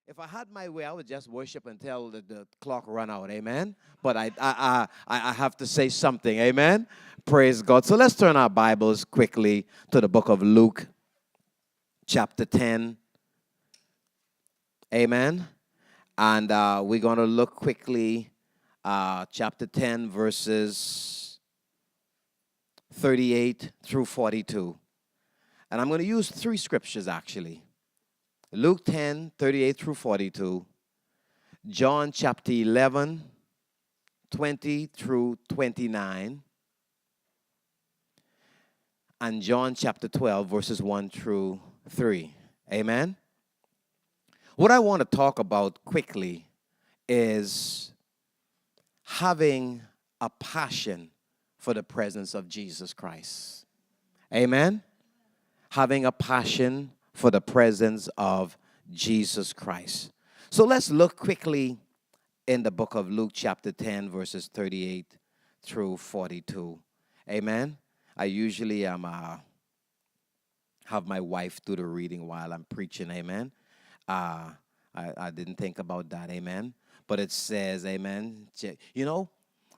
If I had my way, I would just worship until the clock run out. Amen. But I have to say something. Amen. Praise God. So let's turn our Bibles quickly to the book of Luke, chapter 10. Amen. And we're going to look quickly, chapter 10, verses 38 through 42. And I'm going to use three scriptures actually. Luke 10, 38 through 42. John chapter 11, 20 through 29. And John chapter 12, verses 1 through 3. Amen. What I want to talk about quickly is having a passion for the presence of Jesus Christ. Amen. Having a passion for the presence of Jesus Christ. So let's look quickly in the book of Luke chapter 10, verses 38 through 42. Amen. I usually have my wife do the reading while I'm preaching. Amen. I didn't think about that. Amen. But it says, amen. You know,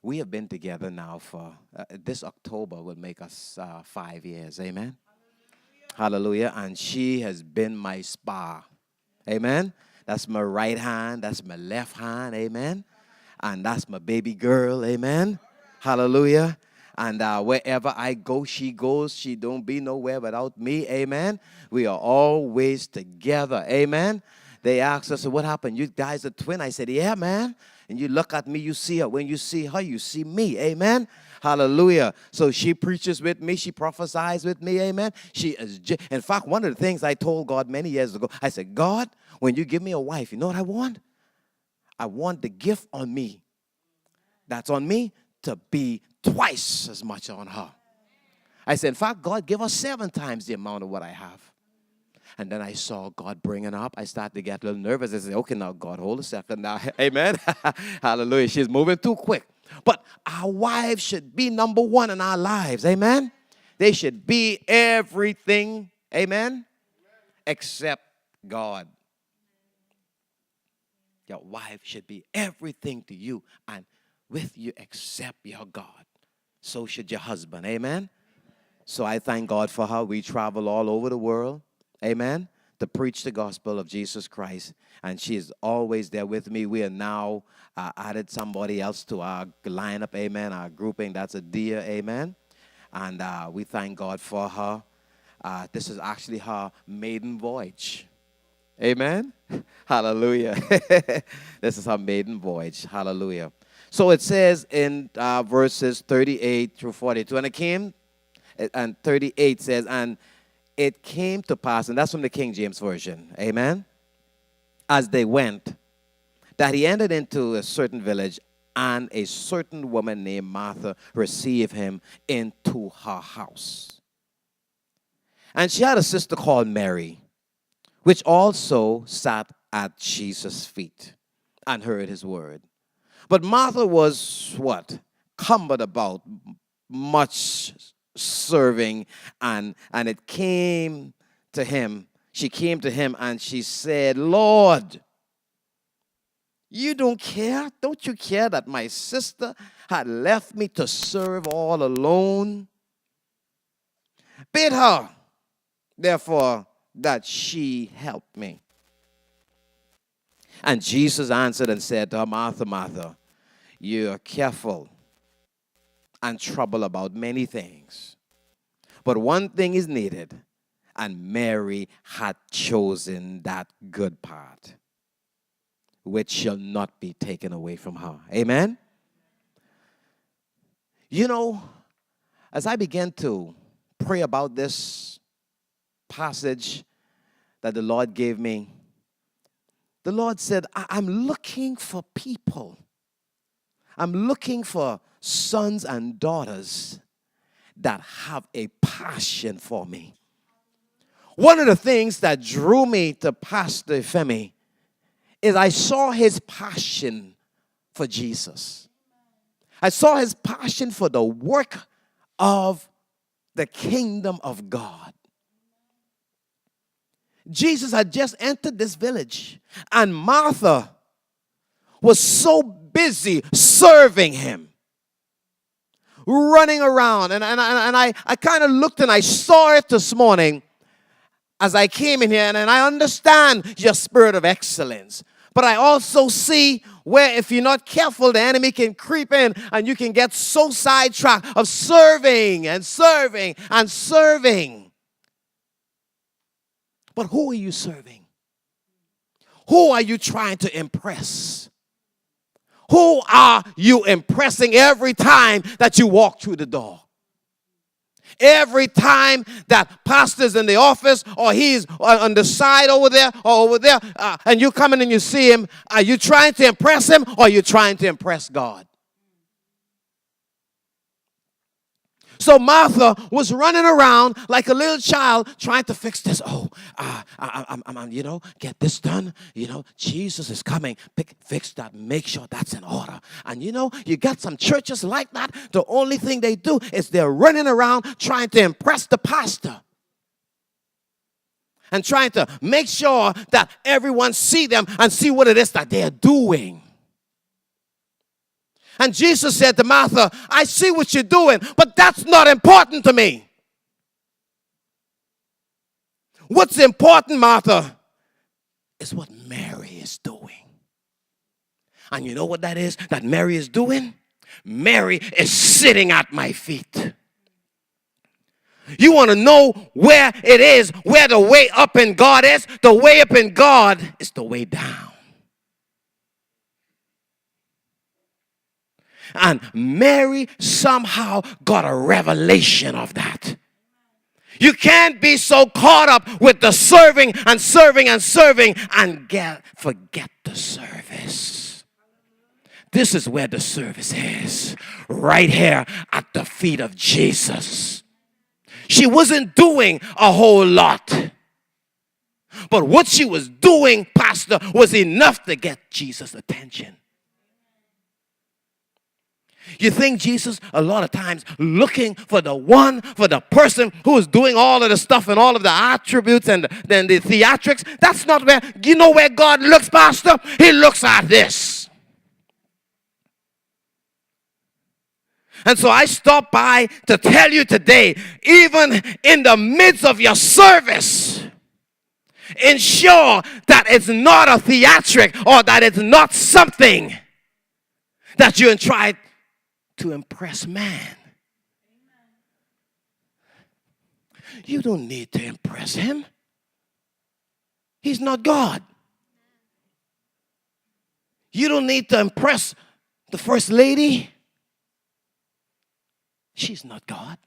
we have been together now for, this October will make us 5 years. Amen. Hallelujah. And she has been my spa. Amen. That's my right hand. That's my left hand. Amen. And that's my baby girl. Amen. Hallelujah. And wherever I go, she goes. She don't be nowhere without me. Amen. We are always together. Amen. They asked us, what happened? You guys are twin? I said, yeah, man. And you look at me, you see her. When you see her, you see me. Amen. Hallelujah. So she preaches with me. She prophesies with me. Amen. She is. In fact, one of the things I told God many years ago, I said, God, when you give me a wife, you know what I want? I want the gift on me that's on me to be twice as much on her. I said, in fact, God, give us 7 times the amount of what I have. And then I saw God bringing up. I started to get a little nervous. I said, okay, now, God, hold a second now. Amen. Hallelujah. She's moving too quick. But our wives should be number one in our lives. Amen. They should be everything. Amen. Except God. Your wife should be everything to you and with you except your God. So should your husband. Amen. So I thank God for her. We travel all over the world. Amen. To preach the gospel of Jesus Christ. And she is always there with me. We are now added somebody else to our lineup. Amen. Our grouping. That's a dear. Amen. And we thank God for her. This is actually her maiden voyage. Amen. Hallelujah. This is her maiden voyage. Hallelujah. So it says in verses 38 through 42. And it came, and 38 says, and it came to pass, and that's from the King James Version, amen, as they went, that he entered into a certain village, and a certain woman named Martha received him into her house. And she had a sister called Mary, which also sat at Jesus' feet and heard his word. But Martha was what? Cumbered about much serving, and it came to him. She came to him and she said, Lord, you don't care? Don't you care that my sister had left me to serve all alone? Bid her, therefore, that she help me. And Jesus answered and said to her, Martha, Martha, you are careful and troubled about many things. But one thing is needed, and Mary had chosen that good part, which shall not be taken away from her. Amen? You know, as I began to pray about this passage that the Lord gave me, the Lord said, I'm looking for people. I'm looking for sons and daughters that have a passion for me. One of the things that drew me to Pastor Femi is I saw his passion for Jesus. I saw his passion for the work of the kingdom of God. Jesus had just entered this village, and Martha was so busy serving him, running around. And I kind of looked and I saw it this morning as I came in here, and I understand your spirit of excellence. But I also see where if you're not careful, the enemy can creep in and you can get so sidetracked of serving and serving and serving. But who are you serving? Who are you trying to impress? Who are you impressing every time that you walk through the door? Every time that pastor's in the office or he's on the side over there or over there, and you come in and you see him, are you trying to impress him or are you trying to impress God? So Martha was running around like a little child trying to fix this. Get this done. Jesus is coming. Fix that. Make sure that's in order. And you got some churches like that. The only thing they do is they're running around trying to impress the pastor. And trying to make sure that everyone see them and see what it is that they're doing. And Jesus said to Martha, I see what you're doing, but that's not important to me. What's important, Martha, is what Mary is doing. And you know what that is that Mary is doing? Mary is sitting at my feet. You want to know where it is, where the way up in God is? The way up in God is the way down. And Mary somehow got a revelation of that. You can't be so caught up with the serving and serving and serving and forget the service. This is where the service is. Right here at the feet of Jesus. She wasn't doing a whole lot. But what she was doing, Pastor, was enough to get Jesus' attention. You think Jesus, a lot of times, looking for the person who is doing all of the stuff and all of the attributes and then the theatrics. That's not where, where God looks, Pastor? He looks at this. And so I stopped by to tell you today, even in the midst of your service, ensure that it's not a theatric or that it's not something that you try to impress man. You don't need to impress him. He's not God. You don't need to impress the first lady. She's not God.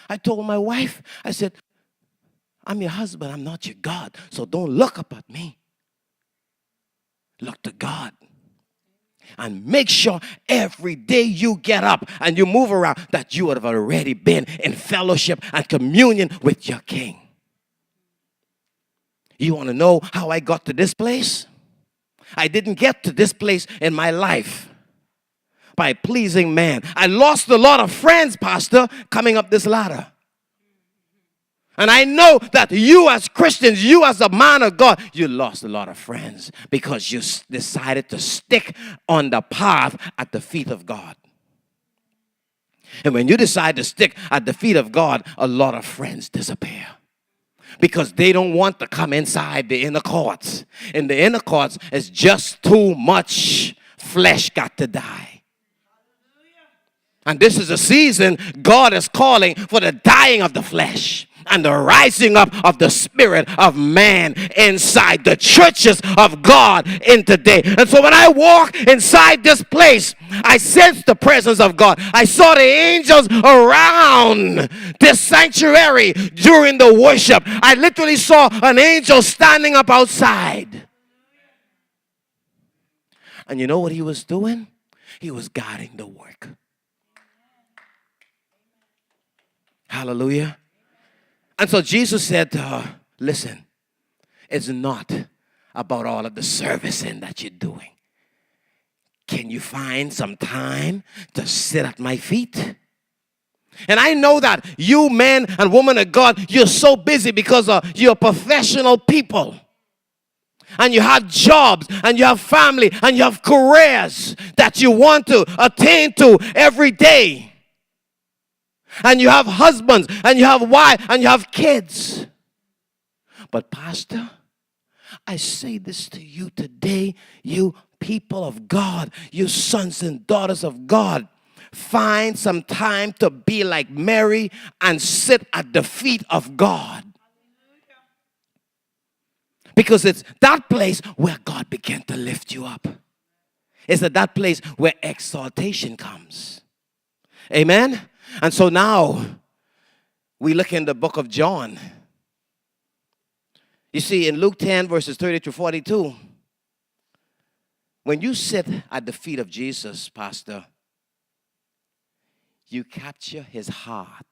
I told my wife, I said, I'm your husband, I'm not your God. So don't look up at me. Look to God. And make sure every day you get up and you move around that you would have already been in fellowship and communion with your King. You want to know how I got to this place? I didn't get to this place in my life by pleasing man. I lost a lot of friends, Pastor, coming up this ladder. And I know that you as Christians, you as a man of God, you lost a lot of friends because you decided to stick on the path at the feet of God. And when you decide to stick at the feet of God, a lot of friends disappear because they don't want to come inside the inner courts. In the inner courts, it's just too much flesh got to die. And this is a season God is calling for the dying of the flesh and the rising up of the spirit of man inside the churches of God in today. And so when I walk inside this place, I sense the presence of God. I saw the angels around this sanctuary during the worship. I literally saw an angel standing up outside. And you know what he was doing? He was guarding the work. Hallelujah. And so Jesus said to her, listen, it's not about all of the servicing that you're doing. Can you find some time to sit at my feet? And I know that you men and women of God, you're so busy because you're professional people. And you have jobs, and you have family, and you have careers that you want to attain to every day. And you have husbands, and you have wives, and you have kids. But Pastor, I say this to you today, you people of God, you sons and daughters of God. Find some time to be like Mary and sit at the feet of God. Because it's that place where God began to lift you up. It's at that place where exaltation comes. Amen? And so now we look in the book of John. You see, in Luke 10, verses 30 to 42, when you sit at the feet of Jesus, Pastor, you capture his heart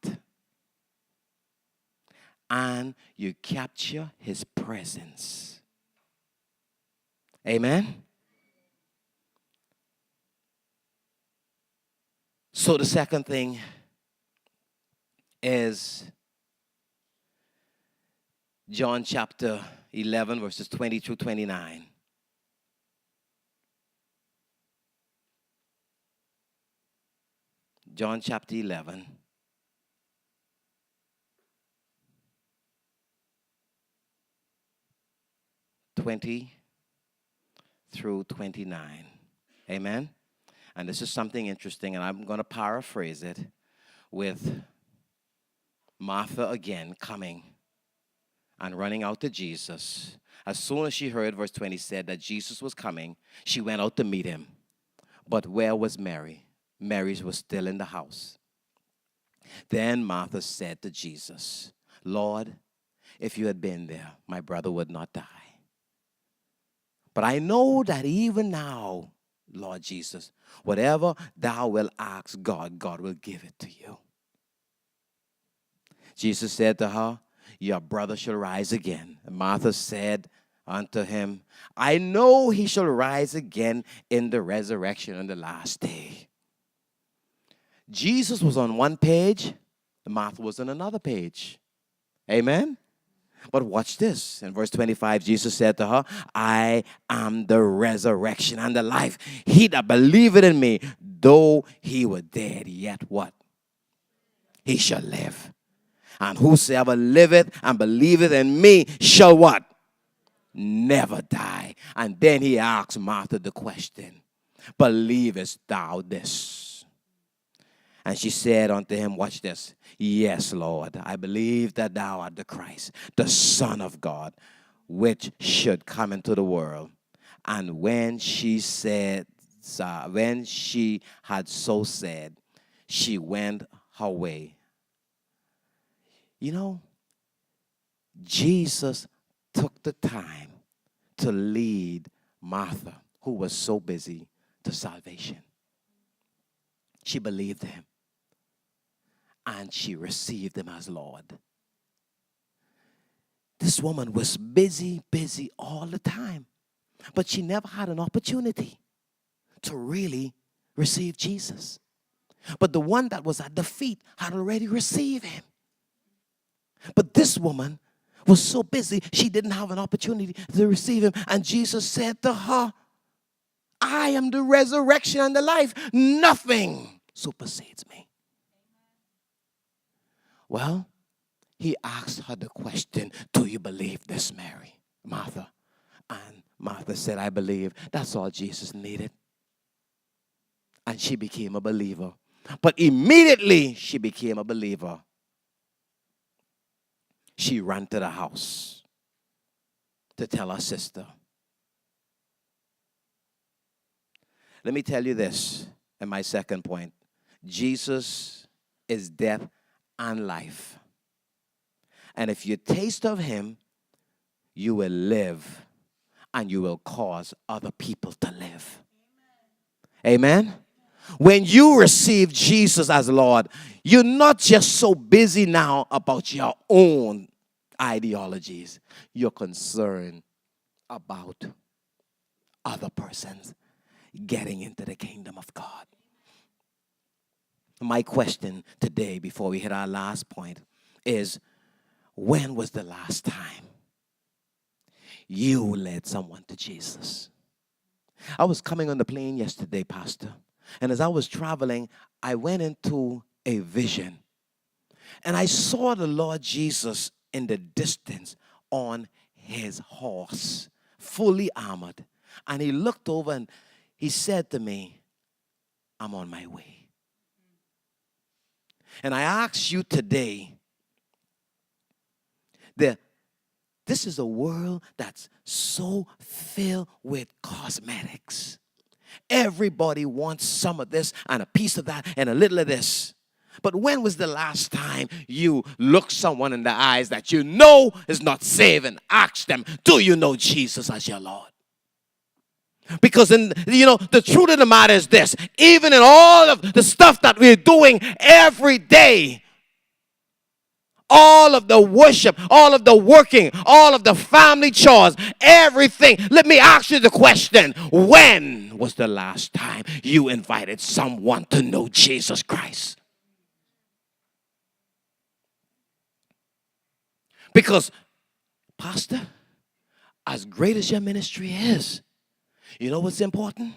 and you capture his presence. Amen? So the second thing is John chapter 11, verses 20 through 29. John chapter 11. 20 through 29. Amen? And this is something interesting, and I'm going to paraphrase it with Martha again coming and running out to Jesus. As soon as she heard, verse 20 said that Jesus was coming, she went out to meet him. But where was Mary? Mary was still in the house. Then Martha said to Jesus, Lord, if you had been there, my brother would not die. But I know that even now, Lord Jesus, whatever thou wilt ask God, God will give it to you. Jesus said to her, your brother shall rise again. And Martha said unto him, I know he shall rise again in the resurrection on the last day. Jesus was on one page, Martha was on another page. Amen? But watch this. In verse 25, Jesus said to her, I am the resurrection and the life. He that believeth in me, though he were dead, yet what? He shall live. And whosoever liveth and believeth in me shall what? Never die. And then he asks Martha the question, believest thou this? And she said unto him, watch this, yes, Lord, I believe that thou art the Christ, the Son of God, which should come into the world. And when she had so said, she went her way. You know, Jesus took the time to lead Martha, who was so busy, to salvation. She believed him. And she received him as Lord. This woman was busy all the time. But she never had an opportunity to really receive Jesus. But the one that was at the feet had already received him. But this woman was so busy, she didn't have an opportunity to receive him. And Jesus said to her, I am the resurrection and the life. Nothing supersedes me. Well, he asked her the question, do you believe this, Mary, Martha? And Martha said, I believe. That's all Jesus needed. And she became a believer. But immediately she became a believer, she ran to the house to tell her sister. Let me tell you this, and my second point. Jesus is death and life. And if you taste of him, you will live and you will cause other people to live. Amen? When you receive Jesus as Lord, you're not just so busy now about your own ideologies. You're concerned about other persons getting into the kingdom of God. My question today, before we hit our last point, is when was the last time you led someone to Jesus? I was coming on the plane yesterday, Pastor, and as I was traveling, I went into a vision, and I saw the Lord Jesus in the distance on his horse, fully armored. And he looked over and he said to me, I'm on my way. And I ask you today, this is a world that's so filled with cosmetics. Everybody wants some of this and a piece of that and a little of this. But when was the last time you looked someone in the eyes that you know is not saved and asked them, do you know Jesus as your Lord? Because the truth of the matter is this: even in all of the stuff that we're doing every day, all of the worship, all of the working, all of the family chores, everything. Let me ask you the question: when was the last time you invited someone to know Jesus Christ? Because, Pastor, as great as your ministry is, you know what's important?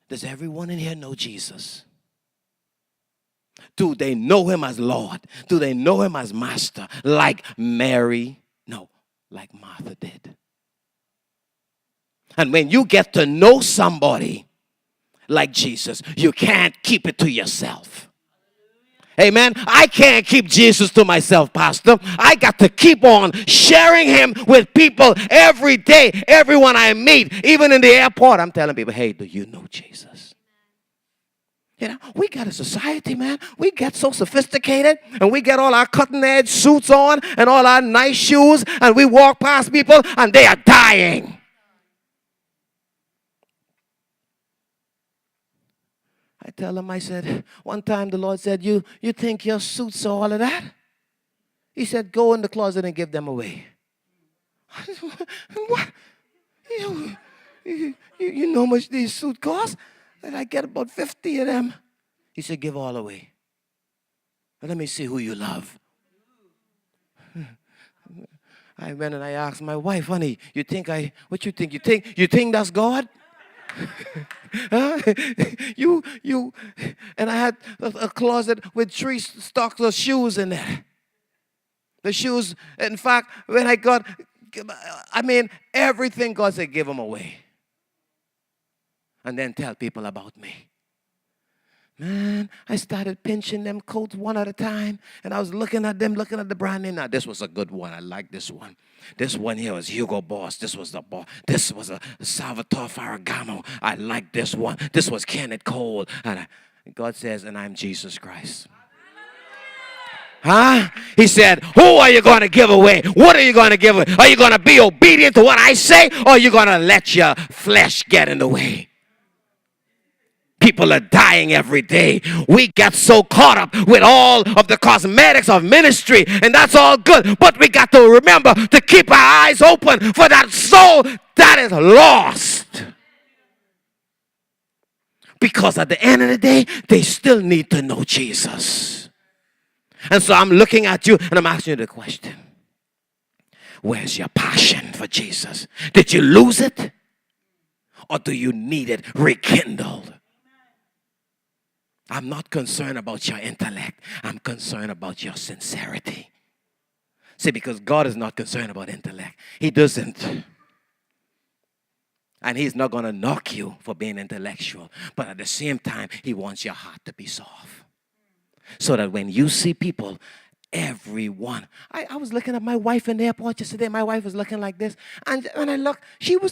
Does everyone in here know Jesus? Do they know him as Lord? Do they know him as Master? Like Mary? No, like Martha did. And when you get to know somebody like Jesus, you can't keep it to yourself. Amen. I can't keep Jesus to myself, Pastor. I got to keep on sharing him with people every day, everyone I meet. Even in the airport, I'm telling people, hey, do you know Jesus? You know, we got a society, man. We get so sophisticated, and we get all our cutting-edge suits on and all our nice shoes, and we walk past people, and they are dying. I tell them, I said, one time the Lord said, you think your suits are all of that? He said, go in the closet and give them away. I said, what? You know how much these suits cost? And I get about 50 of them. He said, give all away. But let me see who you love. I went and I asked my wife, honey, what you think? You think that's God? Huh? And I had a closet with 3 stocks of shoes in there. The shoes, in fact, when everything God said, give them away. And then tell people about me. Man, I started pinching them coats one at a time, and I was looking at them, looking at the brand name. Now, this was a good one. I like this one. This one here was Hugo Boss. This was the Boss. This was a Salvatore Ferragamo. I like this one. This was Kenneth Cole. And God says, and I'm Jesus Christ. Huh? He said, who are you going to give away? What are you going to give away? Are you going to be obedient to what I say, or are you going to let your flesh get in the way? People are dying every day. We get so caught up with all of the cosmetics of ministry, and that's all good. But we got to remember to keep our eyes open for that soul that is lost. Because at the end of the day, they still need to know Jesus. And so I'm looking at you and I'm asking you the question: where's your passion for Jesus? Did you lose it? Or do you need it rekindled? I'm not concerned about your intellect. I'm concerned about your sincerity. See, because God is not concerned about intellect. He doesn't. And he's not going to knock you for being intellectual. But at the same time, he wants your heart to be soft. So that when you see people, everyone. I was looking at my wife in the airport yesterday. My wife was looking like this. And when I looked,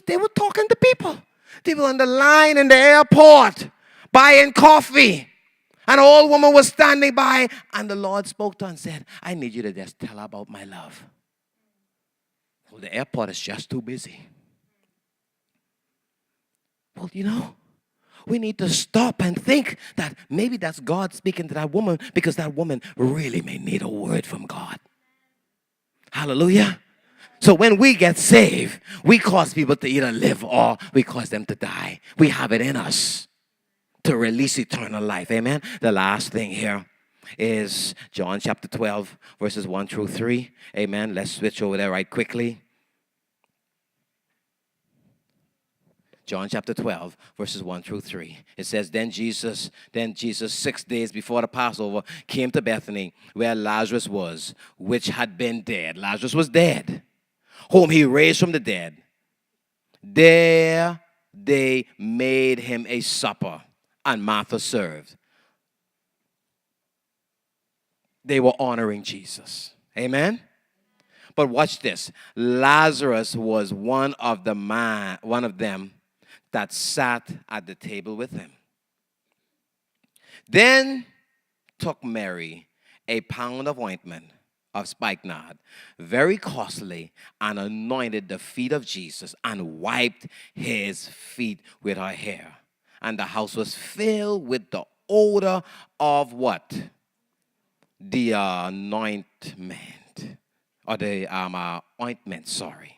they were talking to people. They were on the line in the airport buying coffee. An old woman was standing by, and the Lord spoke to her and said, I need you to just tell her about my love. Well, the airport is just too busy. Well, we need to stop and think that maybe that's God speaking to that woman, because that woman really may need a word from God. Hallelujah. So when we get saved, we cause people to either live or we cause them to die. We have it in us to release eternal life. Amen. The last thing here is John chapter 12, verses 1 through 3. Amen. Let's switch over there right quickly. John chapter 12, verses 1 through 3. It says, Then Jesus, 6 days before the Passover, came to Bethany, where Lazarus was, which had been dead. Lazarus was dead, whom he raised from the dead. There they made him a supper, and Martha served. They were honoring Jesus. Amen? But watch this. Lazarus was one of them that sat at the table with him. Then took Mary a pound of ointment of spikenard, very costly, and anointed the feet of Jesus and wiped his feet with her hair. And the house was filled with the odor of what? The anointment. Or the ointment, sorry.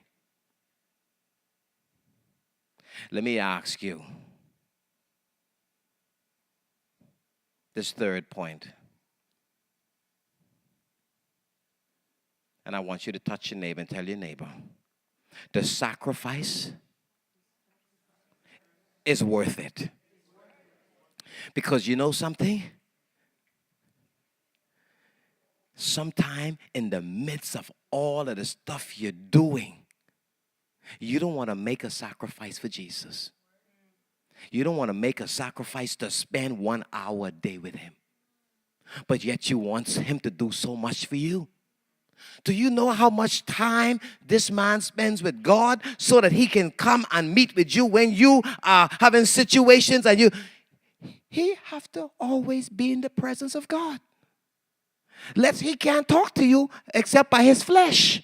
Let me ask you this third point. And I want you to touch your neighbor and tell your neighbor, the sacrifice is worth it. Because you know something? Sometime in the midst of all of the stuff you're doing, you don't want to make a sacrifice for Jesus. You don't want to make a sacrifice to spend 1 hour a day with him. But yet you want him to do so much for you. Do you know how much time this man spends with God so that he can come and meet with you when you are having situations and he have to always be in the presence of God. He can't talk to you except by his flesh.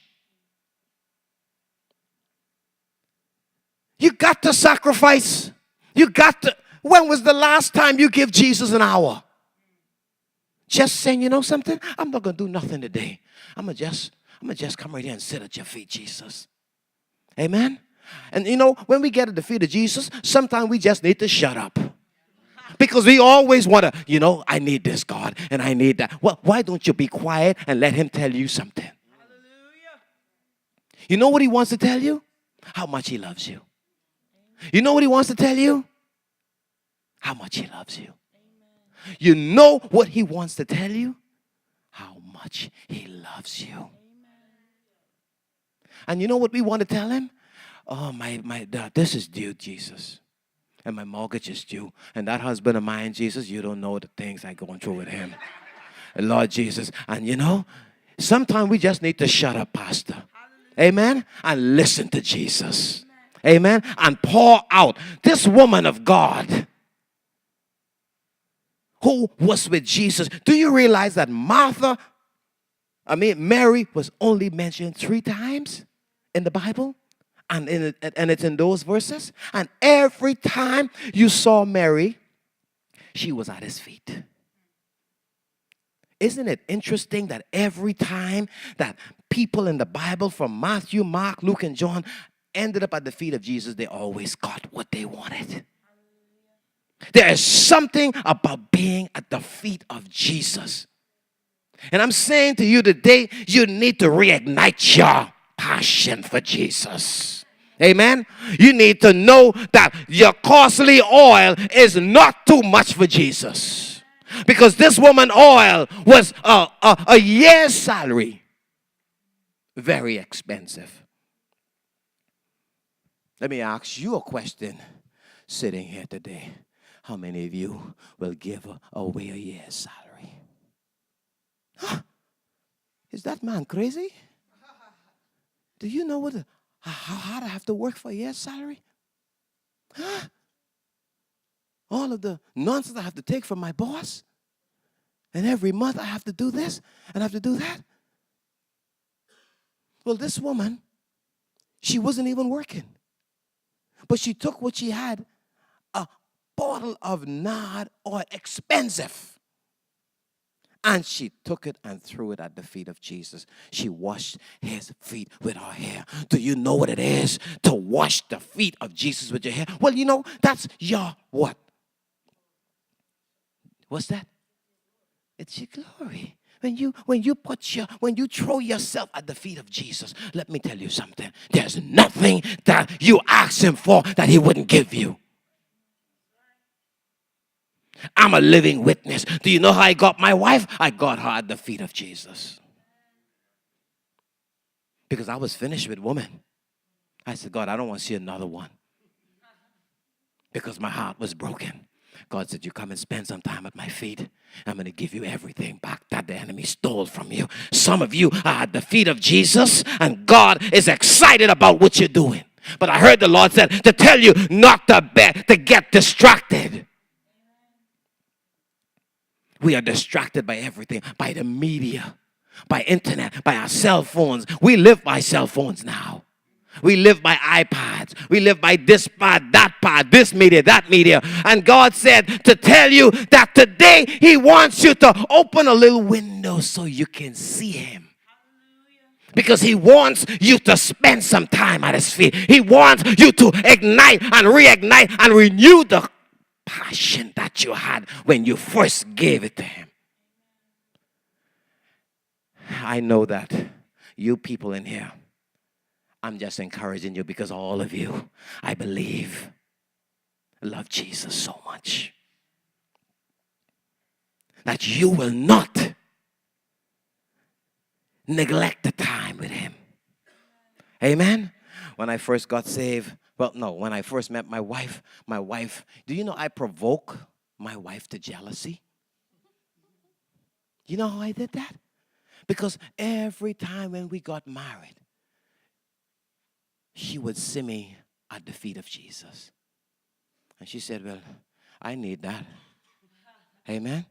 You got to sacrifice. When was the last time you give Jesus an hour? Just saying, you know something? I'm not going to do nothing today. I'm going to just come right here and sit at your feet, Jesus. Amen? And you know, when we get at the feet of Jesus, sometimes we just need to shut up. Because we always want to, I need this, God, and I need that. Well, why don't you be quiet and let him tell you something? Hallelujah. You know what he wants to tell you? How much he loves you. You know what he wants to tell you? How much he loves you. Amen. You know what he wants to tell you? How much he loves you. Amen. And you know what we want to tell him? Oh, my this is due, Jesus. And my mortgage is due. And that husband of mine, Jesus, you don't know the things I'm going through with him. And Lord Jesus. And sometimes we just need to shut up, Pastor. Amen? And listen to Jesus. Amen? And pour out. This woman of God who was with Jesus. Do you realize that Mary was only mentioned 3 times in the Bible? And it's in those verses. And every time you saw Mary, she was at his feet. Isn't it interesting that every time that people in the Bible from Matthew, Mark, Luke, and John ended up at the feet of Jesus, they always got what they wanted. There is something about being at the feet of Jesus. And I'm saying to you today, you need to reignite your passion for Jesus. Amen. You need to know that your costly oil is not too much for Jesus. Because this woman oil was a year's salary. Very expensive. Let me ask you a question sitting here today. How many of you will give away a year's salary? Huh? Is that man crazy? Do you know how hard I have to work for a year's salary? Huh? All of the nonsense I have to take from my boss. And every month I have to do this and I have to do that. Well, this woman, she wasn't even working. But she took what she had, a bottle of nard oil, expensive. And she took it and threw it at the feet of Jesus. She washed his feet with her hair. Do you know what it is to wash the feet of Jesus with your hair? Well, that's your what? What's that? It's your glory. When you throw yourself at the feet of Jesus, let me tell you something. There's nothing that you ask him for that he wouldn't give you. I'm a living witness. Do you know how I got my wife? I got her at the feet of Jesus. Because I was finished with women. I said, God, I don't want to see another one. Because my heart was broken. God said, you come and spend some time at my feet. I'm going to give you everything back that the enemy stole from you. Some of you are at the feet of Jesus, and God is excited about what you're doing. But I heard the Lord said to tell you not to get distracted. We are distracted by everything, by the media, by internet, by our cell phones. We live by cell phones now. We live by iPads. We live by this pod, that pod, this media, that media. And God said to tell you that today he wants you to open a little window so you can see him. Because he wants you to spend some time at his feet. He wants you to ignite and reignite and renew the passion that you had when you first gave it to him. I know that you people in here, I'm just encouraging you because all of you, I believe, love Jesus so much that you will not neglect the time with him. Amen? When I first got saved, when I first met my wife, do you know I provoke my wife to jealousy? You know how I did that? Because every time when we got married, she would see me at the feet of Jesus. And she said, well, I need that. Amen?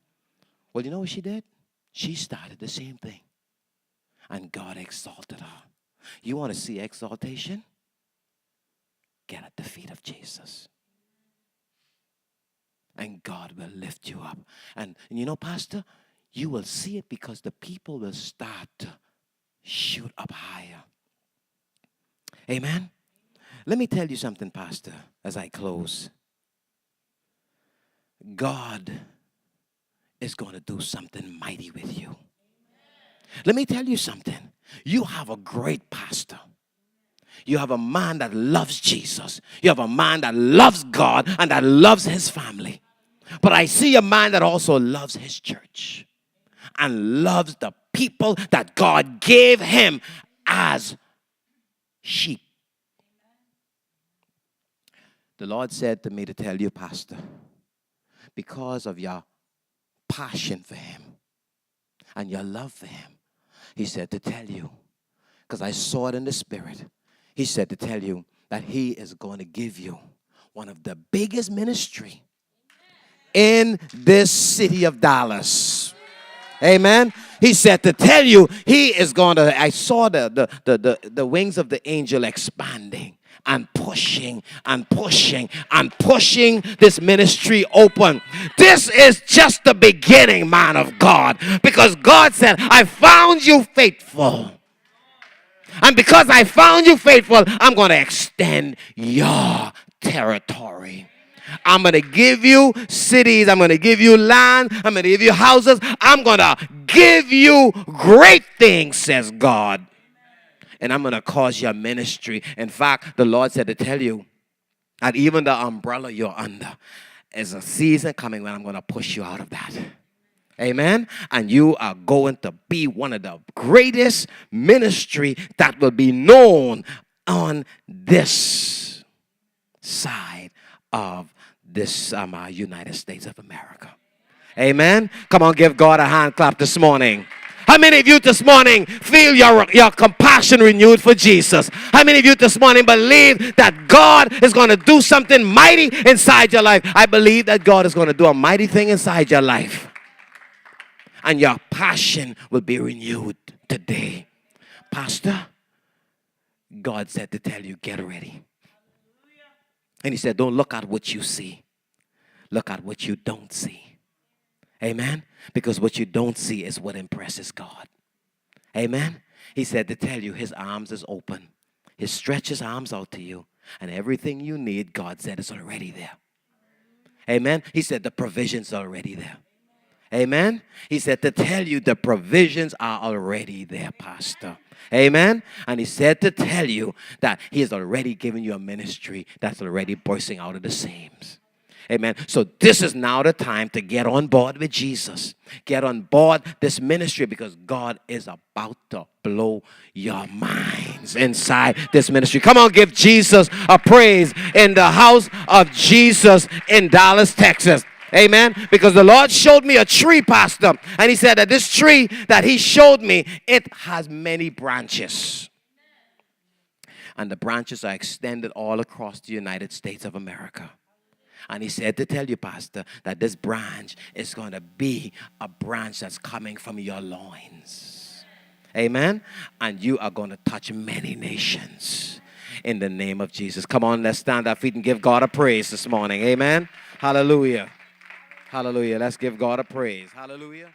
Well, you know what she did? She started the same thing. And God exalted her. You want to see exaltation? Get at the feet of Jesus. And God will lift you up. And you know, Pastor, you will see it because the people will start to shoot up higher. Amen? Let me tell you something, Pastor, as I close. God is going to do something mighty with you. Let me tell you something. You have a great pastor. You have a man that loves Jesus. You have a man that loves God and that loves his family. But I see a man that also loves his church and loves the people that God gave him as sheep. The Lord said to me to tell you, Pastor, because of your passion for him and your love for him, he said to tell you, because I saw it in the spirit, he said to tell you that he is going to give you one of the biggest ministry in this city of Dallas. Amen. He said to tell you he is going to, I saw the wings of the angel expanding and pushing and pushing and pushing this ministry open. This is just the beginning, man of God, because God said, I found you faithful. And because I found you faithful, I'm going to extend your territory. I'm going to give you cities. I'm going to give you land. I'm going to give you houses. I'm going to give you great things, says God. And I'm going to cause your ministry. In fact, the Lord said to tell you that even the umbrella you're under is a season coming when I'm going to push you out of that. Amen. And you are going to be one of the greatest ministry that will be known on this side of this United States of America. Amen. Come on, give God a hand clap this morning. How many of you this morning feel your compassion renewed for Jesus? How many of you this morning believe that God is going to do something mighty inside your life? I believe that God is going to do a mighty thing inside your life. And your passion will be renewed today. Pastor, God said to tell you, get ready. And he said, don't look at what you see. Look at what you don't see. Amen? Because what you don't see is what impresses God. Amen? He said to tell you his arms is open. He stretches arms out to you. And everything you need, God said, is already there. Amen? He said the provision's already there. Amen. He said to tell you the provisions are already there, Pastor. Amen. And he said to tell you that he has already given you a ministry that's already bursting out of the seams. Amen. So this is now the time to get on board with Jesus. Get on board this ministry because God is about to blow your minds inside this ministry. Come on, give Jesus a praise in the house of Jesus in Dallas, Texas. Amen. Because the Lord showed me a tree, Pastor. And he said that this tree that he showed me, it has many branches. And the branches are extended all across the United States of America. And he said to tell you, Pastor, that this branch is going to be a branch that's coming from your loins. Amen. And you are going to touch many nations in the name of Jesus. Come on, let's stand our feet and give God a praise this morning. Amen. Hallelujah. Hallelujah. Let's give God a praise. Hallelujah.